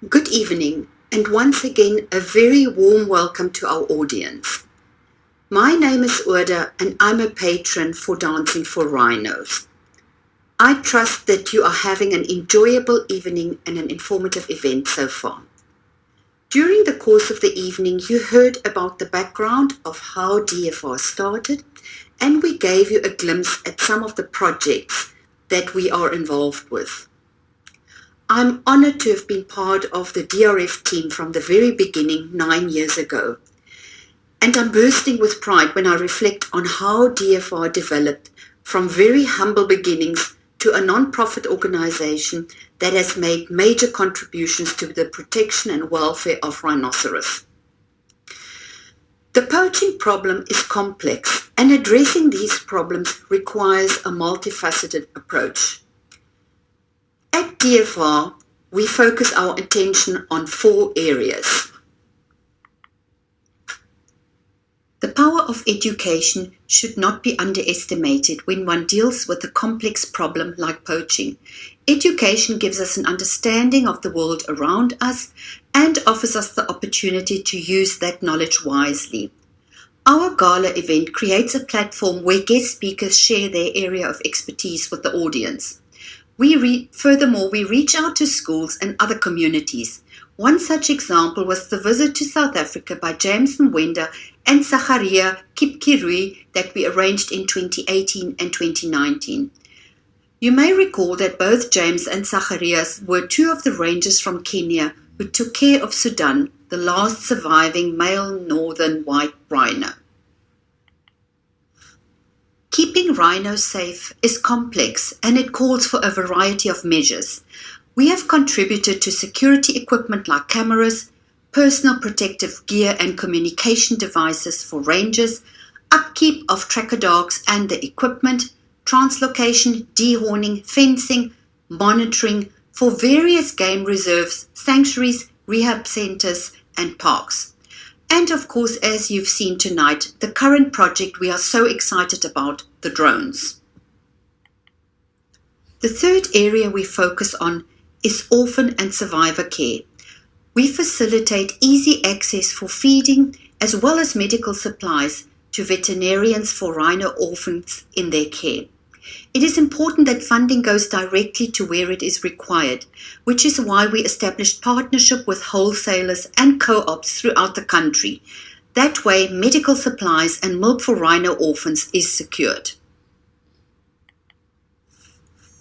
Good evening, and once again a very warm welcome to our audience. My name is Urda, and I'm a patron for Dancing for Rhinos. I trust that you are having an enjoyable evening and an informative event so far. During the course of the evening, you heard about the background of how DFR started, and we gave you a glimpse at some of the projects that we are involved with. I'm honored to have been part of the DRF team from the very beginning 9 years ago. And I'm bursting with pride when I reflect on how DFR developed from very humble beginnings to a non-profit organization that has made major contributions to the protection and welfare of rhinoceros. The poaching problem is complex, and addressing these problems requires a multifaceted approach. At DFR, we focus our attention on 4 areas. The power of education should not be underestimated when one deals with a complex problem like poaching. Education gives us an understanding of the world around us and offers us the opportunity to use that knowledge wisely. Our gala event creates a platform where guest speakers share their area of expertise with the audience. Furthermore, we reach out to schools and other communities. One such example was the visit to South Africa by James Mwenda and Zacharia Kipkirui that we arranged in 2018 and 2019. You may recall that both James and Zacharias were 2 of the rangers from Kenya who took care of Sudan, the last surviving male northern white rhino. Keeping rhinos safe is complex, and it calls for a variety of measures. We have contributed to security equipment like cameras, personal protective gear and communication devices for rangers, upkeep of tracker dogs and the equipment, translocation, dehorning, fencing, monitoring for various game reserves, sanctuaries, rehab centers and parks. And of course, as you've seen tonight, the current project we are so excited about, the drones. The third area we focus on is orphan and survivor care. We facilitate easy access for feeding as well as medical supplies to veterinarians for rhino orphans in their care. It is important that funding goes directly to where it is required, which is why we established partnership with wholesalers and co-ops throughout the country. That way, medical supplies and milk for rhino orphans is secured.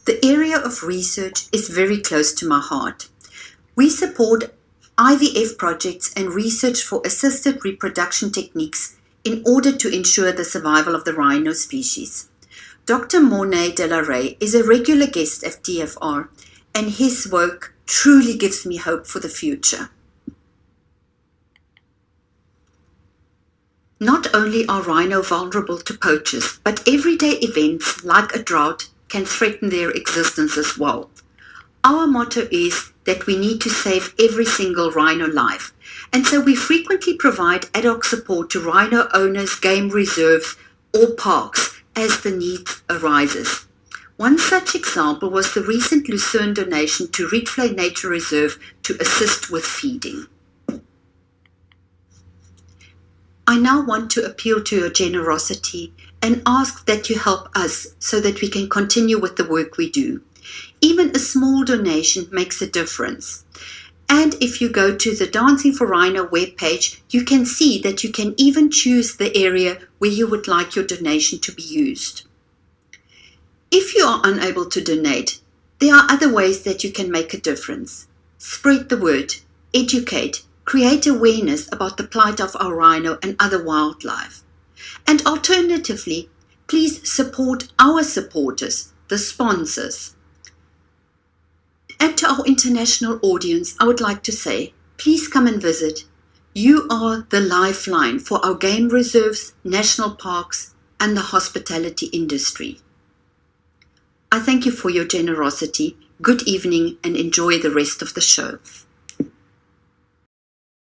The area of research is very close to my heart. We support IVF projects and research for assisted reproduction techniques in order to ensure the survival of the rhino species. Dr. Mornay de la Rey is a regular guest at DFR, and his work truly gives me hope for the future. Not only are rhino vulnerable to poachers, but everyday events like a drought can threaten their existence as well. Our motto is that we need to save every single rhino life, and so we frequently provide ad hoc support to rhino owners, game reserves, or parks as the need arises. One such example was the recent Lucerne donation to Rietvlei Nature Reserve to assist with feeding. I now want to appeal to your generosity and ask that you help us so that we can continue with the work we do. Even a small donation makes a difference. And if you go to the Dancing for Rhino webpage, you can see that you can even choose the area where you would like your donation to be used. If you are unable to donate, there are other ways that you can make a difference. Spread the word, educate, create awareness about the plight of our rhino and other wildlife. And alternatively, please support our supporters, the sponsors. And to our international audience, I would like to say, please come and visit. You are the lifeline for our game reserves, national parks, and the hospitality industry. I thank you for your generosity. Good evening and enjoy the rest of the show.